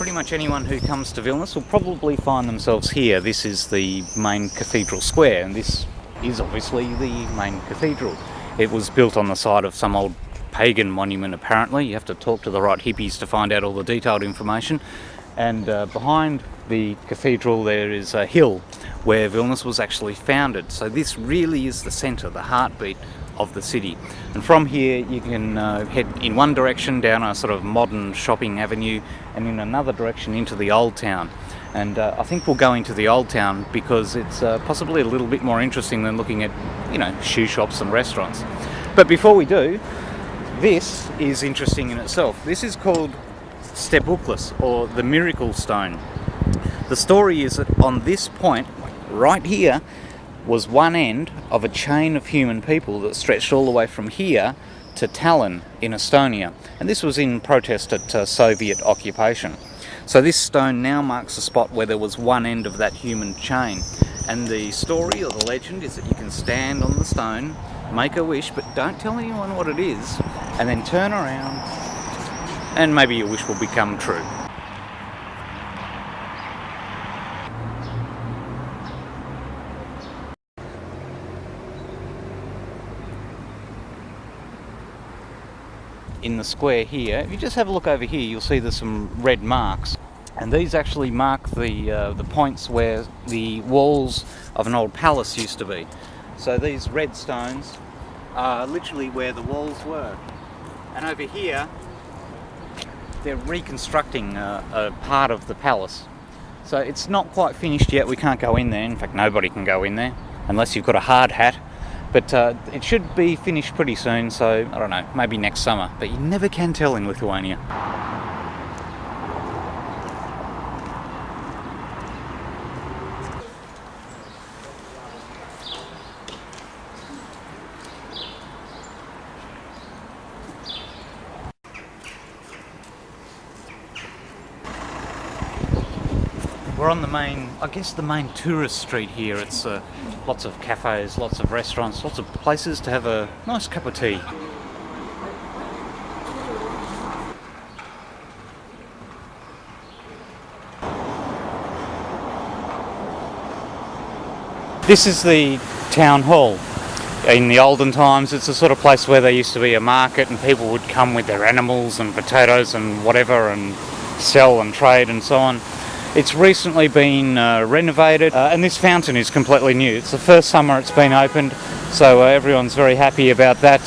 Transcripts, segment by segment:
pretty much anyone who comes to Vilnius will probably find themselves here. This is the main cathedral square, and this is obviously the main cathedral. It was built on the site of some old pagan monument, apparently. You have to talk to the right hippies to find out all the detailed information. And behind the cathedral there is a hill where Vilnius was actually founded. So this really is the centre, the heartbeat of the city. And from here you can head in one direction down a sort of modern shopping avenue and in another direction into the old town. And I think we'll go into the old town because it's possibly a little bit more interesting than looking at, shoe shops and restaurants. But before we do, this is interesting in itself. This is called Stebuklas, or the miracle stone. The story is that on this point, right here, was one end of a chain of human people that stretched all the way from here to Tallinn in Estonia. And this was in protest at Soviet occupation. So this stone now marks the spot where there was one end of that human chain. And the story or the legend is that you can stand on the stone, make a wish, but don't tell anyone what it is, and then turn around and maybe your wish will become true. In the square here, if you just have a look over here, you'll see there's some red marks, and these actually mark the points where the walls of an old palace used to be. So these red stones are literally where the walls were. And over here they're reconstructing a part of the palace. So it's not quite finished yet, we can't go in there. In fact, nobody can go in there unless you've got a hard hat. But it should be finished pretty soon, so I don't know, maybe next summer. But you never can tell in Lithuania. We're on the main tourist street here. It's lots of cafes, lots of restaurants, lots of places to have a nice cup of tea. This is the town hall. In the olden times, it's the sort of place where there used to be a market and people would come with their animals and potatoes and whatever and sell and trade and so on. It's recently been renovated, and this fountain is completely new. It's the first summer it's been opened, so everyone's very happy about that.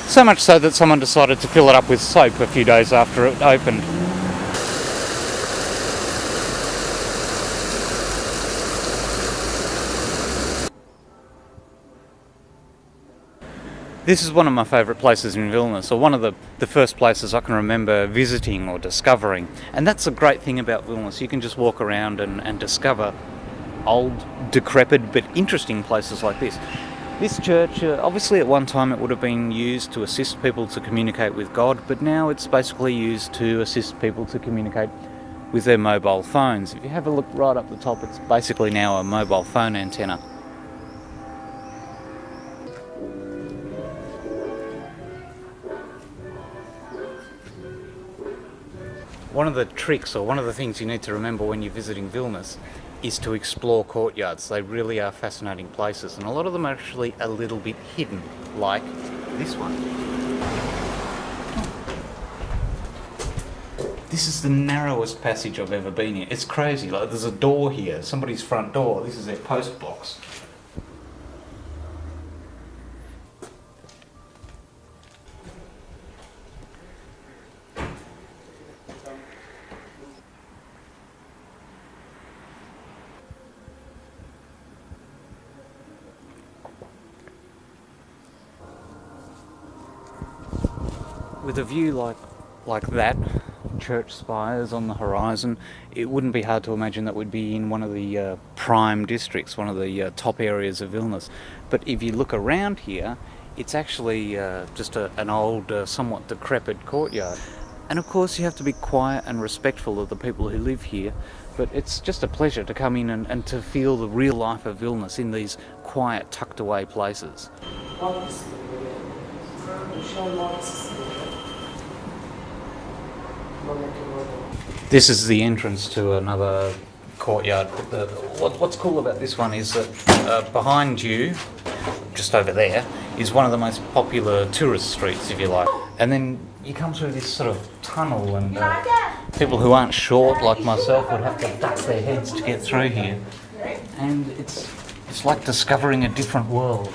So much so that someone decided to fill it up with soap a few days after it opened. This is one of my favourite places in Vilnius, or one of the first places I can remember visiting or discovering. And that's the great thing about Vilnius. You can just walk around and discover old, decrepit, but interesting places like this. This church, obviously at one time it would have been used to assist people to communicate with God, but now it's basically used to assist people to communicate with their mobile phones. If you have a look right up the top, it's basically now a mobile phone antenna. One of the tricks, or one of the things you need to remember when you're visiting Vilnius, is to explore courtyards. They really are fascinating places, and a lot of them are actually a little bit hidden, like this one. This is the narrowest passage I've ever been in. It's crazy. Like, there's a door here, somebody's front door. This is their post box. With a view like that, church spires on the horizon, it wouldn't be hard to imagine that we'd be in one of the prime districts, one of the top areas of Vilnius. But if you look around here, it's actually just an old, somewhat decrepit courtyard. And of course you have to be quiet and respectful of the people who live here, but it's just a pleasure to come in and to feel the real life of Vilnius in these quiet, tucked away places. This is the entrance to another courtyard. What's cool about this one is that behind you, just over there, is one of the most popular tourist streets, if you like. And then you come through this sort of tunnel, and people who aren't short like myself would have to duck their heads to get through here. And it's like discovering a different world.